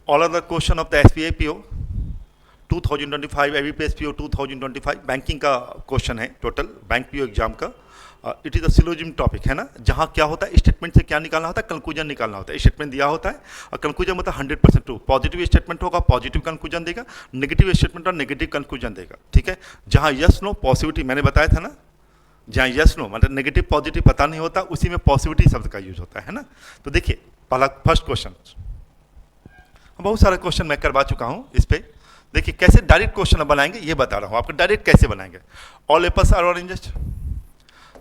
All are the question of the SBI PO 2025 IBPS PO 2025 banking का question है total bank PO exam का। It is a syllogism topic है ना, जहाँ क्या होता है स्टेटमेंट से क्या निकालना होता है, कंक्लूजन निकालना होता है। स्टेटमेंट दिया होता है और कंक्लूजन मतलब 100% ट्रू। पॉजिटिव स्टेटमेंट होगा पॉजिटिव कंक्लूजन देगा, नेगेटिव स्टेटमेंट और नेगेटिव कंक्लूजन देगा। ठीक है, जहाँ यस नो पॉसिबिलिटी मैंने बताया था ना, जहाँ यस नो मतलब नेगेटिव पॉजिटिव पता नहीं होता, उसी में पॉसिबिलिटी शब्द का यूज होता है ना। तो देखिए पहला फर्स्ट क्वेश्चन, बहुत सारे क्वेश्चन मैं करवा चुका हूँ इस पर। देखिए कैसे डायरेक्ट क्वेश्चन बनाएंगे ये बता रहा हूँ आपको, डायरेक्ट कैसे बनाएंगे। ऑल एप्पल्स आर ऑरेंजेस,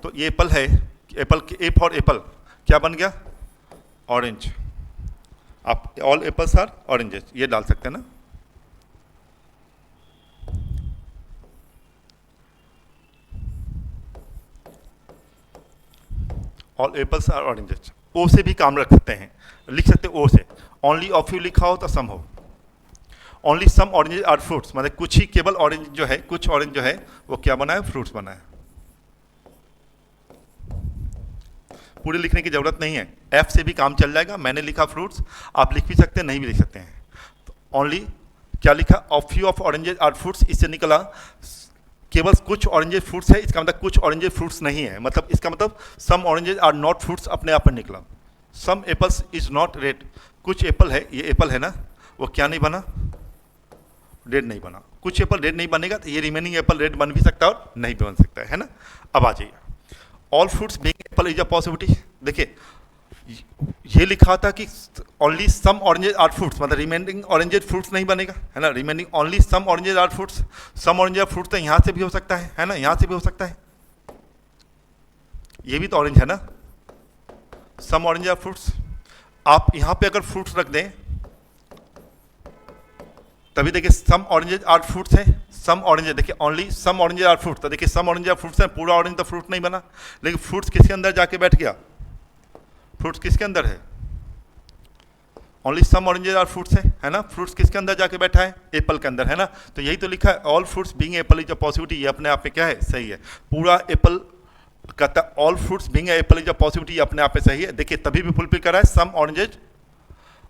तो ये एप्पल है, एप्पल ए फॉर एप्पल क्या बन गया, ऑरेंज। आप ऑल एप्पल्स आर ऑरेंजेस ये डाल सकते हैं ना। ऑल एप्पल्स आर ऑरेंजेस, ओ से भी काम रख सकते हैं, लिख सकते हैं ओ से। ओनली ऑफ यू लिखा हो तो सम हो। Only some oranges are fruits, मतलब कुछ ही केवल ऑरेंज जो है, कुछ ऑरेंज जो है वो क्या बना है, फ्रूट्स बना है। पूरे लिखने की जरूरत नहीं है, एफ से भी काम चल जाएगा। मैंने लिखा फ्रूट्स, आप लिख भी सकते हैं नहीं भी लिख सकते हैं। तो ओनली क्या लिखा, of few of oranges are fruits, इससे निकला केवल कुछ ऑरेंजेस फ्रूट्स है, इसका मतलब कुछ ऑरेंजेस फ्रूट्स नहीं है, मतलब इसका मतलब सम ऑरेंजेस आर नॉट फ्रूट्स अपने आप में निकला। सम एप्पल्स इज नॉट रेड, कुछ एप्पल है, ये एप्पल है ना, वो क्या नहीं बना, रेड नहीं बना। कुछ एप्पल रेड नहीं बनेगा तो ये रिमेनिंग एप्पल रेड बन भी सकता है और नहीं भी बन सकता है ना। अब आ जाइए, all fruits being apple is a possibility. देखिए ये लिखा था कि only some oranges are fruits, मतलब रिमेनिंग ऑरेंजेस फ्रूट्स नहीं बनेगा है ना। Remaining only some oranges are fruits, some oranges are fruits तो यहाँ से भी हो सकता है ना, यहाँ से भी हो सकता है, ये भी तो ऑरेंज है ना, सम ऑरेंजेस आर फ्रूट्स। आप यहाँ पे अगर फ्रूट्स रख दें तभी देखिए सम ऑरेंजेस आर फ्रूट्स है, सम ऑरेंजेस, देखिए only some oranges are fruits, तो देखिए सम ऑरेंजेस आर फ्रूट्स है, पूरा ऑरेंज तो फ्रूट नहीं बना। लेकिन फ्रूट्स किसके अंदर जाके बैठ गया, फ्रूट्स किसके अंदर है, only some oranges are fruits है ना। फ्रूट्स किसके अंदर जाके बैठा है, एप्पल के अंदर है ना। तो यही तो लिखा है all fruits being apple is a possibility, ये अपने आप में क्या है, सही है। पूरा एप्पल कहता है all fruits being apple is a possibility, अपने आप में सही है। देखिए तभी भी फुलफिल करा है, some oranges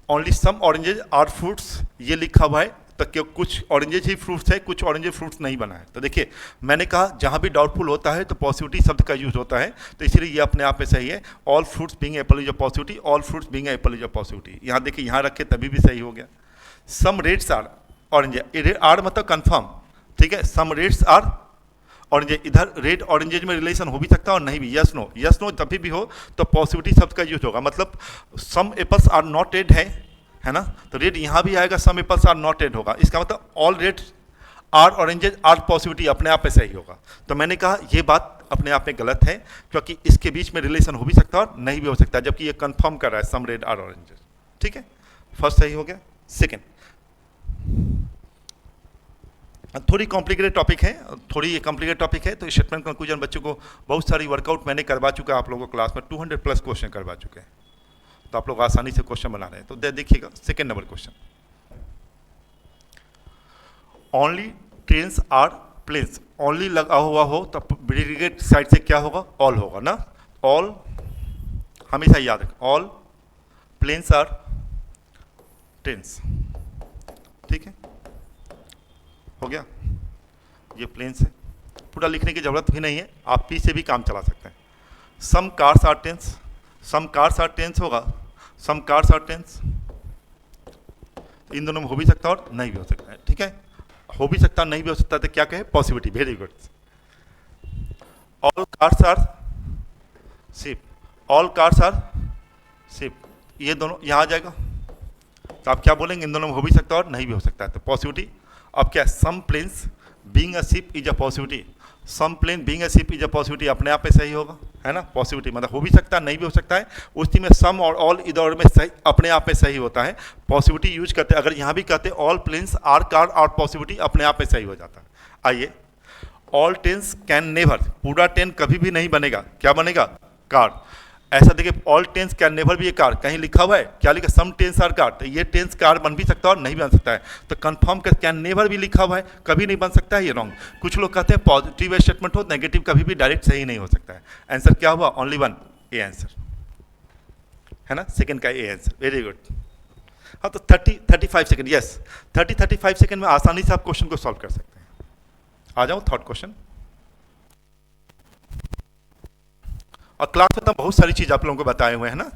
only some oranges are fruits ये लिखा हुआ है, तो क्यों कुछ ऑरेंजेस ही फ्रूट्स है, कुछ ऑरेंजेस फ्रूट्स नहीं बना है। तो देखिए मैंने कहा जहाँ भी डाउटफुल होता है तो पॉसिबिलिटी शब्द का यूज होता है, तो इसलिए ये अपने आप में सही है। All fruits being apple is a possibility, all fruits being apple is a possibility. यहाँ देखिए यहाँ रखे तभी भी सही हो गया। सम रेड्स आर ऑरेंज, आर मतलब कन्फर्म, ठीक है। सम रेड्स आर ऑरेंज, इधर रेड ऑरेंजेज में रिलेशन हो भी सकता है और नहीं भी, यस नो, यस नो तभी भी हो तो पॉसिबिलिटी शब्द का यूज होगा। मतलब some apples are not red है ना, तो रेड यहाँ भी आएगा, some apples are not red होगा, इसका मतलब all red are oranges are possibility अपने आप में सही होगा। तो मैंने कहा ये बात अपने आप में गलत है, क्योंकि इसके बीच में रिलेशन हो भी सकता है और नहीं भी हो सकता है, जबकि ये कंफर्म कर रहा है सम रेड आर ऑरेंजेज। ठीक है, फर्स्ट सही हो गया। सेकेंड थोड़ी कॉम्प्लिकेटेड टॉपिक है, थोड़ी ये कॉम्प्लिकेटेड टॉपिक है, तो स्टेटमेंट कंक्लूजन बच्चों को बहुत सारी वर्कआउट मैंने करवा चुका है, आप लोगों को क्लास में 200+ क्वेश्चन करवा चुके हैं, तो आप लोग आसानी से क्वेश्चन बना रहे हैं। तो देखिएगा second number question, only trains are planes, only लगा हुआ हो तो प्रीडिकेट साइड से क्या होगा, ऑल होगा ना। ऑल हमेशा याद रखें, ऑल प्लेन्स आर ट्रेन्स, ठीक है, हो गया। ये प्लेन्स है, पूरा लिखने की जरूरत भी नहीं है, आप पी से भी काम चला सकते हैं। Some cars are trains, some cars are trains होगा, सम कार्स आर ट्रेन्स, इन दोनों में हो भी सकता है और नहीं भी हो सकता है, ठीक है। हो भी सकता है नहीं भी हो सकता, तो क्या कहे, possibility, very good. All cars are ship, all cars are ship, ये दोनों यहाँ आ जाएगा, तो आप क्या बोलेंगे, इन दोनों में हो भी सकता है और नहीं भी हो सकता है, तो पॉसिबिलिटी। अब क्या, some planes being a ship is a possibility, some plane being a ship is a possibility अपने आप में सही होगा, है ना। पॉसिबिलिटी मतलब हो भी सकता है नहीं भी हो सकता है, उसी में सम और ऑल इधर में सही अपने आप में सही होता है, पॉसिबिलिटी यूज करते हैं। अगर यहाँ भी कहते ऑल प्लेन्स आर कार और पॉसिबिलिटी अपने आप में सही हो जाता है। आइए, ऑल टेंस कैन नेवर, पूरा टेन कभी भी नहीं बनेगा, क्या बनेगा, कार। ऐसा देखिए ऑल टेंस कैन नेवर भी ए कार, कहीं लिखा हुआ है क्या लिखा, सम टेंस आर कार, तो ये टेंस कार बन भी सकता है और नहीं बन सकता है, तो कंफर्म कर कैन नेवर भी लिखा हुआ है, कभी नहीं बन सकता है, ये रॉन्ग। कुछ लोग कहते हैं पॉजिटिव स्टेटमेंट हो, नेगेटिव कभी भी डायरेक्ट सही नहीं हो सकता है। आंसर क्या हुआ, ओनली वन, ए आंसर है ना, सेकंड का ए आंसर, वेरी गुड। हाँ, तो 30-35 सेकंड, यस 30-35 सेकंड में आसानी से आप क्वेश्चन को सॉल्व कर सकते हैं। आ जाओ थर्ड क्वेश्चन। और क्लास में तो बहुत सारी चीज आप लोगों को बताए हुए हैं ना।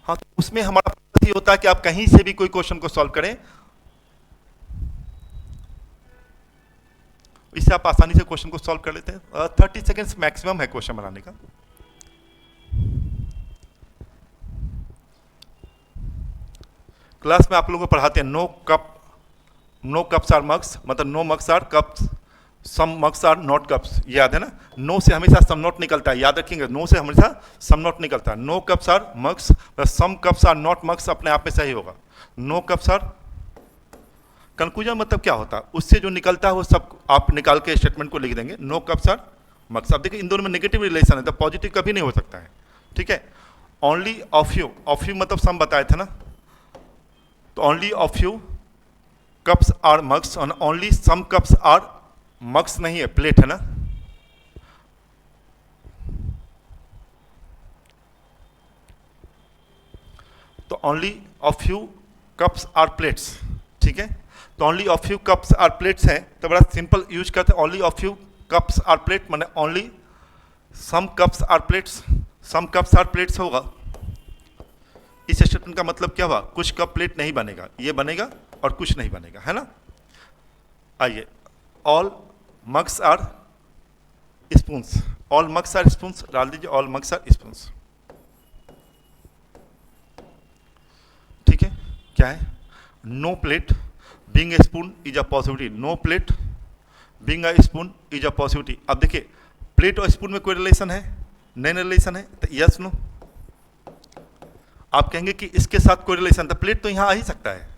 हाँ, तो उसमें हमारा ये होता है कि आप कहीं से भी कोई क्वेश्चन को सॉल्व करें, इससे आप आसानी से क्वेश्चन को सॉल्व कर लेते हैं। 30 सेकेंड्स मैक्सिमम है क्वेश्चन बनाने का। क्लास में आप लोगों को पढ़ाते हैं नो कप्स आर मग्स, मतलब no mugs are cups, some mugs are not cups, याद है ना। नो से हमेशा सम नॉट निकलता है, याद रखेंगे, नो से हमेशा सम नॉट निकलता है। No cups are mugs, some cups are not mugs अपने आप में सही होगा। नो कप्स आर, कंक्लूजन मतलब क्या होता है, उससे जो निकलता है वो सब आप निकाल के स्टेटमेंट को लिख देंगे। No cups are mugs. अब देखिए इन दोनों में नेगेटिव रिलेशन है, तो पॉजिटिव कभी नहीं हो सकता है, ठीक है। ओनली ऑफ यू मतलब सम बताए थे ना, तो only a few cups are mugs, और only some cups are mugs नहीं है, प्लेट है ना। तो only a few cups are plates, ठीक है। तो only a few cups are plates है, तो बड़ा सिंपल यूज करते हैं। Only a few cups are plate माने only some cups are plates, some cups are plates होगा। इस स्टेटमेंट का मतलब क्या हुआ, कुछ कप प्लेट नहीं बनेगा, ये बनेगा और कुछ नहीं बनेगा, है ना। आइए, all mugs are spoons, all mugs are spoons डाल दीजिए, ऑल मग्स आर स्पून्स, ठीक है। क्या है, no plate being a spoon is a possibility, no plate being a spoon is a possibility. अब देखिए प्लेट और स्पून में कोई रिलेशन है, नहीं रिलेशन है, तो यस नो। आप कहेंगे कि इसके साथ कोई रिलेशन, तो प्लेट तो यहां आ ही सकता है,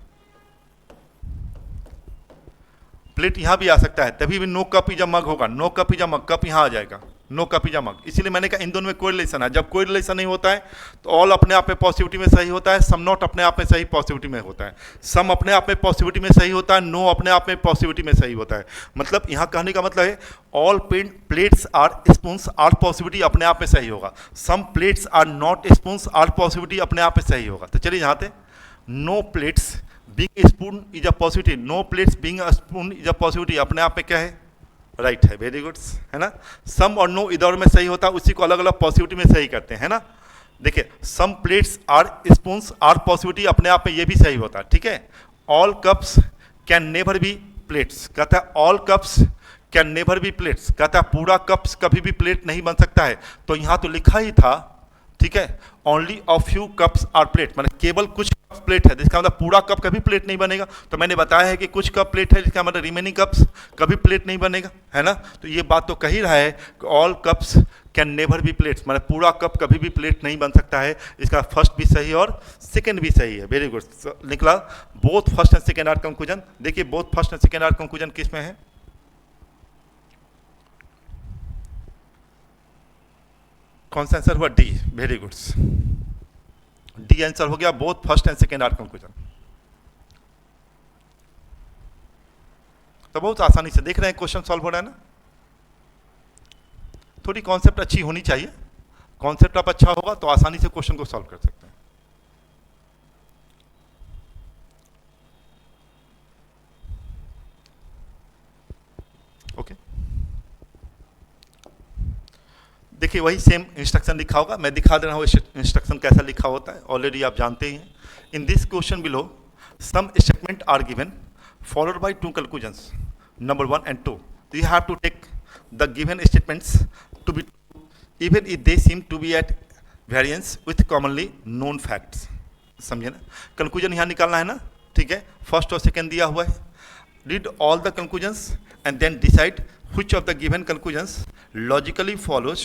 प्लेट यहां भी आ सकता है, तभी भी no cup is a mug होगा। No cup is a mug, cup यहां आ जाएगा, no cup is a mug. इसीलिए मैंने कहा इन दोनों में कोई रिलेशन है। जब कोई रिलेशन नहीं होता है तो ऑल अपने आप में पॉसिबिलिटी में सही होता है, सम नॉट अपने आप में सही पॉसिबिलिटी में होता है, सम अपने आप में पॉसिबिलिटी में सही होता है, नो अपने आप में पॉसिबिलिटी में सही होता है। मतलब यहां कहने का मतलब है all plates are spoons are possibility अपने आप में सही होगा, some plates are not spoons are possibility अपने आप में सही होगा। तो चलिए यहाँ पे no plates being spoon is a possibility, no plates being a spoon is a possibility अपने आप में क्या है, राइट है, वेरी गुड, है ना। सम और नो इधर में सही होता है, उसी को अलग अलग पॉसिबिलिटी में सही करते हैं ना। देखिए some plates are spoons are possibility अपने आप में ये भी सही होता है, ठीक है। All cups can never be plates, कहता है all cups can never be plates, कहता है पूरा कप्स कभी भी प्लेट नहीं बन सकता है। तो यहाँ तो लिखा ही था, ठीक है, only a few cups are plate, मतलब केवल कुछ कप प्लेट है, जिसका मतलब पूरा कप कभी प्लेट नहीं बनेगा। तो मैंने बताया है कि कुछ कप प्लेट है, जिसका मतलब रिमेनिंग कप्स कभी प्लेट नहीं बनेगा, है ना। तो ये बात तो कही रहा है कि all cups can never be plates, मतलब पूरा कप कभी भी प्लेट नहीं बन सकता है। इसका फर्स्ट भी सही और सेकेंड भी सही है, वेरी गुड निकला। Both first and second are conclusion. देखिए both first and second are conclusion किस में है, कौन सा आंसर हुआ, D, very good, D answer हो गया, both first and second are conclusion. तो बहुत आसानी से देख रहे हैं क्वेश्चन सॉल्व हो रहा है ना। थोड़ी कॉन्सेप्ट अच्छी होनी चाहिए, कॉन्सेप्ट आप अच्छा होगा तो आसानी से क्वेश्चन को सॉल्व कर सकते हैं। ओके, देखिए वही सेम इंस्ट्रक्शन लिखा होगा, मैं दिखा दे रहा हूँ इंस्ट्रक्शन कैसा लिखा होता है, ऑलरेडी आप जानते ही हैं। In this question below some statement are given followed by two conclusions, number 1 and 2. You have to take the given statements to be true, even if they seem to be at variance with commonly known facts. समझे ना, conclusion यहाँ निकालना है ना, ठीक है। First और second दिया हुआ है, read all the conclusions and then decide which of the given conclusions logically follows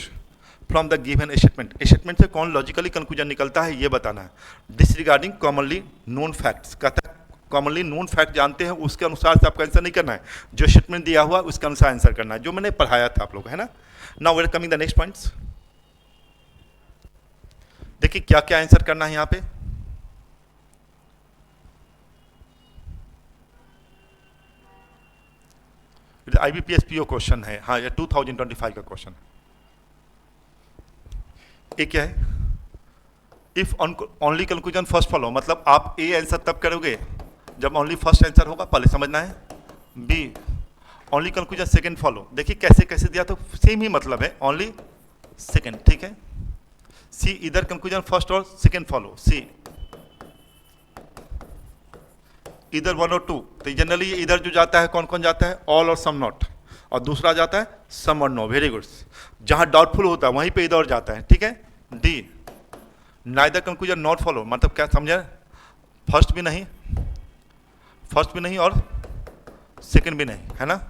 from the given statement. Statement से कौन लॉजिकली कंक्लूजन निकलता है ये बताना है। डिसरिगार्डिंग कॉमनली नोन फैक्ट्स, कहता है कॉमनली नोन फैक्ट जानते हैं उसके अनुसार से आपको आंसर नहीं करना है, जो स्टेटमेंट दिया हुआ उसके अनुसार आंसर करना है, जो मैंने पढ़ाया था आप लोग, है ना। Now we are coming the next points. देखिए क्या क्या आंसर करना है यहाँ पे। IBPS PO क्वेश्चन है, हाँ ये 2025 का क्वेश्चन है। ये क्या है, if only conclusion first follow, मतलब आप ए आंसर तब करोगे जब ओनली फर्स्ट आंसर होगा, पहले समझना है। B only conclusion second follow, देखिए कैसे कैसे दिया तो सेम ही मतलब है, ओनली सेकंड, ठीक है। सी इधर कंक्लूजन फर्स्ट और सेकंड फॉलो, सी इधर 1 और 2, तो जनरली इधर जो जाता है कौन कौन जाता है, ऑल और सम नॉट, और दूसरा जाता है सम और नो, वेरी गुड। जहां डाउटफुल होता है वहीं पे इधर जाता है, ठीक है। D neither conclusion not follow, मतलब क्या समझे, फर्स्ट भी नहीं और सेकंड भी नहीं, है ना।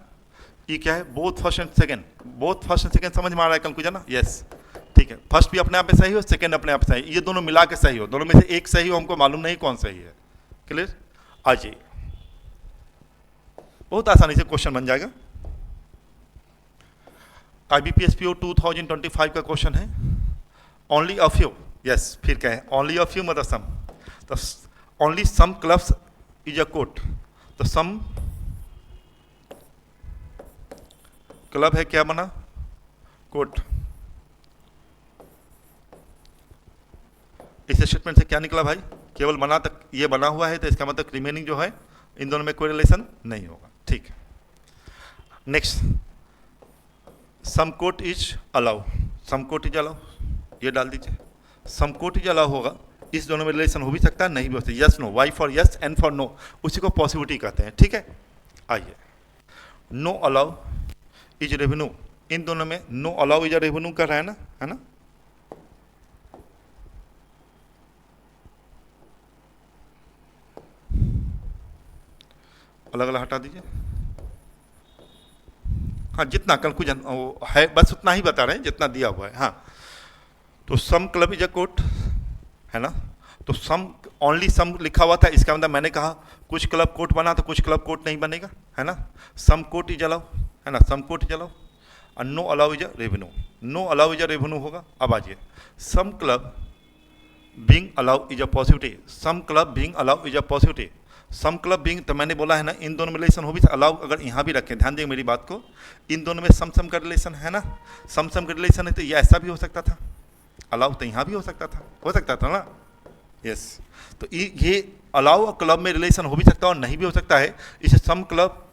ये क्या है, both first and second, both first and second समझ में आ रहा है कंक्लूजन ना, यस, ठीक है। फर्स्ट भी अपने आप में सही हो, सेकंड अपने आप सही, ये दोनों मिला के सही हो, दोनों में से एक सही हो, हमको मालूम नहीं कौन सही है, क्लियर। आ जाइए, बहुत आसानी से क्वेश्चन बन जाएगा। IBPS PO 2025 का क्वेश्चन है, ओनली अ फ्यू, यस, फिर क्या है, ओनली अ फ्यू मतलब सम, तो only some clubs is a coat, तो सम क्लब है, क्या बना, कोट। इस स्टेटमेंट से क्या निकला भाई, केवल बना तक ये बना हुआ है, तो इसका मतलब रिमेनिंग जो है इन दोनों में कोई रिलेशन नहीं होगा, ठीक है। Next, some coat is allow, some coat is allow, ये डाल दीजिए, सम कोट इज अलाउ होगा, इस दोनों में रिलेशन हो भी सकता है, नहीं भी हो सकता, yes no, Y for yes, N for no, उसी को पॉसिबिलिटी कहते हैं, ठीक है। आइए, नो अलाउ इज रेवेन्यू, इन दोनों में नो अलाउ इज रेवेन्यू कर रहा है ना, अलग अलग हटा दीजिए, हाँ जितना कंक्लूजन है बस उतना ही बता रहे हैं जितना दिया हुआ है, हाँ। तो some club is a coat, है ना, तो सम ओनली सम लिखा हुआ था, इसका मतलब मैंने कहा कुछ क्लब कोट बना तो कुछ क्लब कोट नहीं बनेगा, है ना। सम कोट इज अलाउ, है ना, सम कोट इज अलाउ, और no allow is a revenue, no allow is a revenue होगा। अब आइए, some club being allow is a possibility, some club being allow is a possibility, some club being, तो मैंने बोला है ना इन दोनों में रिलेशन हो भी, अलाउ अगर यहाँ भी रखें, ध्यान देंगे मेरी बात को, इन दोनों में सम का रिलेशन है ना, सम का रिलेशन है, तो ये ऐसा भी हो सकता था, अलाउ तो यहाँ भी हो सकता था ना, यस। तो ये अलाउ और क्लब में रिलेशन हो भी सकता है और नहीं भी हो सकता है, इसे some club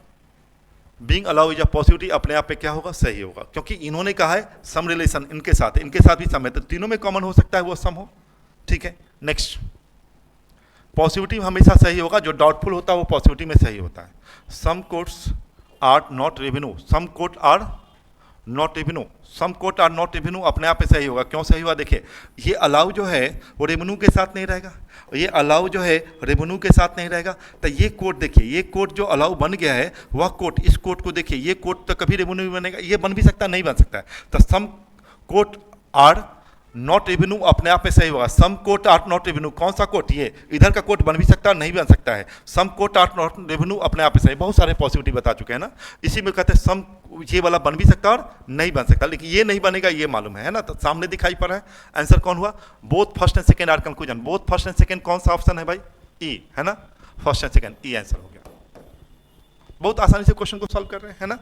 being allow is a possibility अपने आप पे क्या होगा, सही होगा, क्योंकि इन्होंने कहा है सम रिलेशन इनके साथ भी सम है, तो तीनों में कॉमन हो सकता है वो सम हो, ठीक है। नेक्स्ट, पॉसिबिलिटी हमेशा सही होगा, जो डाउटफुल होता है वो पॉसिबिलिटी में सही होता है। Some coats are not revenue, some coat are not revenue, some coat are not revenue अपने आप में सही होगा, क्यों सही हुआ, देखिए ये अलाउ जो है वो रेवेन्यू के साथ नहीं रहेगा, ये अलाउ जो है रेवेन्यू के साथ नहीं रहेगा, तो ये कोट देखिए, ये कोट जो अलाउ बन गया है वह कोट, इस कोट को देखिए, ये कोट तो कभी रेवेन्यू भी बनेगा, ये बन भी सकता है, नहीं बन सकता है, तो सम कोट आर नॉट रेवेन्यू अपने आप में सही होगा। सम कोट आर नॉट रेवेन्यू, कौन सा कोट, ये इधर का कोट बन भी सकता है, नहीं बन सकता है, सम कोट आर नॉट रेवेन्यू अपने आप में सही, बहुत सारे पॉसिबिलिटी बता चुके हैं ना, इसी में कहते हैं सम ये वाला बन भी सकता है और नहीं बन सकता, लेकिन ये नहीं बनेगा ये मालूम है ना, तो सामने दिखाई पड़ रहा है। आंसर कौन हुआ, both first and second are conclusion, both first and second कौन सा ऑप्शन है भाई, ई, है ना, first and second, E answer हो गया। बहुत आसानी से क्वेश्चन को सॉल्व कर रहे हैं, है ना।